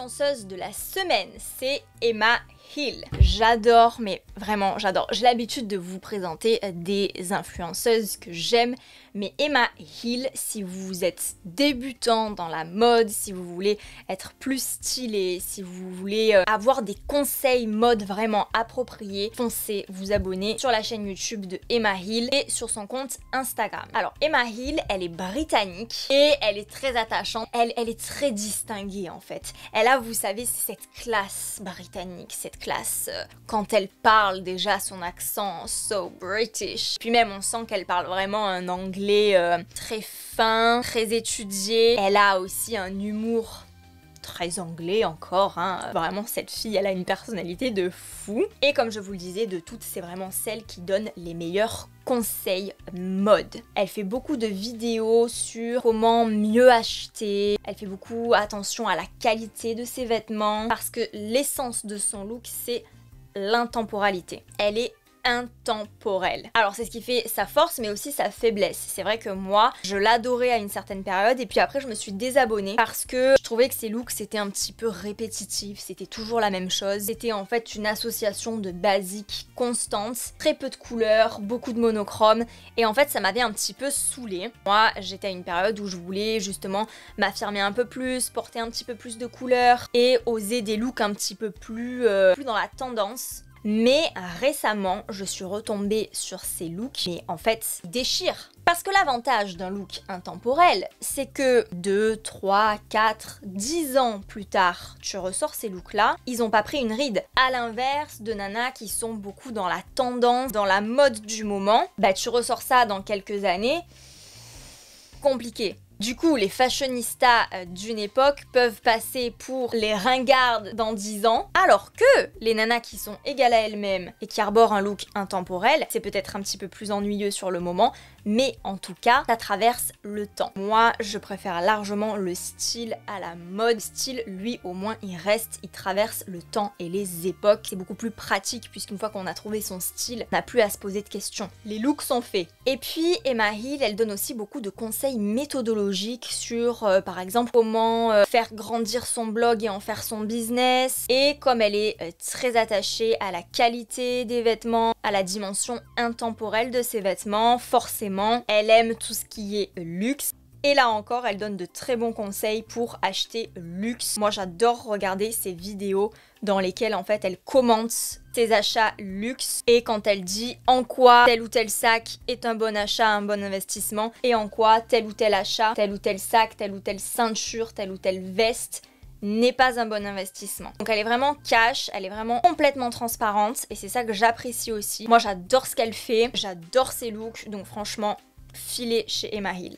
l'influenceuse de la semaine, c'est Emma Hill. J'adore, mais vraiment j'adore. J'ai l'habitude de vous présenter des influenceuses que j'aime, mais Emma Hill, si vous êtes débutant dans la mode, si vous voulez être plus stylé, si vous voulez avoir des conseils mode vraiment appropriés, foncez vous abonner sur la chaîne YouTube de Emma Hill et sur son compte Instagram. Alors Emma Hill, elle est britannique et elle est très attachante, elle est très distinguée en fait. Elle a, vous savez, cette classe britannique, cette classe, quand elle parle déjà son accent so British. Puis même on sent qu'elle parle vraiment un anglais très fin, très étudié. Elle a aussi un humour très anglais encore, hein. Vraiment cette fille, elle a une personnalité de fou. Et comme je vous le disais, de toutes, c'est vraiment celle qui donne les meilleurs conseils mode. Elle fait beaucoup de vidéos sur comment mieux acheter, elle fait beaucoup attention à la qualité de ses vêtements, parce que l'essence de son look, c'est l'intemporalité. Elle est intemporelle. Alors c'est ce qui fait sa force mais aussi sa faiblesse. C'est vrai que moi je l'adorais à une certaine période et puis après je me suis désabonnée parce que je trouvais que ses looks c'était un petit peu répétitif, c'était toujours la même chose. C'était en fait une association de basiques constantes, très peu de couleurs, beaucoup de monochrome et en fait ça m'avait un petit peu saoulée. Moi j'étais à une période où je voulais justement m'affirmer un peu plus, porter un petit peu plus de couleurs et oser des looks un petit peu plus dans la tendance. Mais récemment, je suis retombée sur ces looks, mais en fait, ils déchirent. Parce que l'avantage d'un look intemporel, c'est que 2, 3, 4, 10 ans plus tard, tu ressors ces looks-là, ils ont pas pris une ride. À l'inverse de nanas qui sont beaucoup dans la tendance, dans la mode du moment, bah tu ressors ça dans quelques années, compliqué. Du coup, les fashionistas d'une époque peuvent passer pour les ringardes dans 10 ans, alors que les nanas qui sont égales à elles-mêmes et qui arborent un look intemporel, c'est peut-être un petit peu plus ennuyeux sur le moment, mais en tout cas, ça traverse le temps. Moi, je préfère largement le style à la mode. Le style, lui, au moins, il reste, il traverse le temps et les époques. C'est beaucoup plus pratique puisqu'une fois qu'on a trouvé son style, on n'a plus à se poser de questions. Les looks sont faits. Et puis, Emma Hill, elle donne aussi beaucoup de conseils méthodologiques sur, par exemple, comment faire grandir son blog et en faire son business. Et comme elle est très attachée à la qualité des vêtements, à la dimension intemporelle de ses vêtements, forcément, elle aime tout ce qui est luxe. Et là encore, elle donne de très bons conseils pour acheter luxe. Moi, j'adore regarder ses vidéos dans lesquelles, en fait, elle commente ses achats luxe et quand elle dit en quoi tel ou tel sac est un bon achat, un bon investissement et en quoi tel ou tel achat, tel ou tel sac, telle ou telle ceinture, telle ou telle veste n'est pas un bon investissement. Donc elle est vraiment cash, elle est vraiment complètement transparente et c'est ça que j'apprécie aussi. Moi, j'adore ce qu'elle fait, j'adore ses looks, donc franchement, filez chez Emma Hill.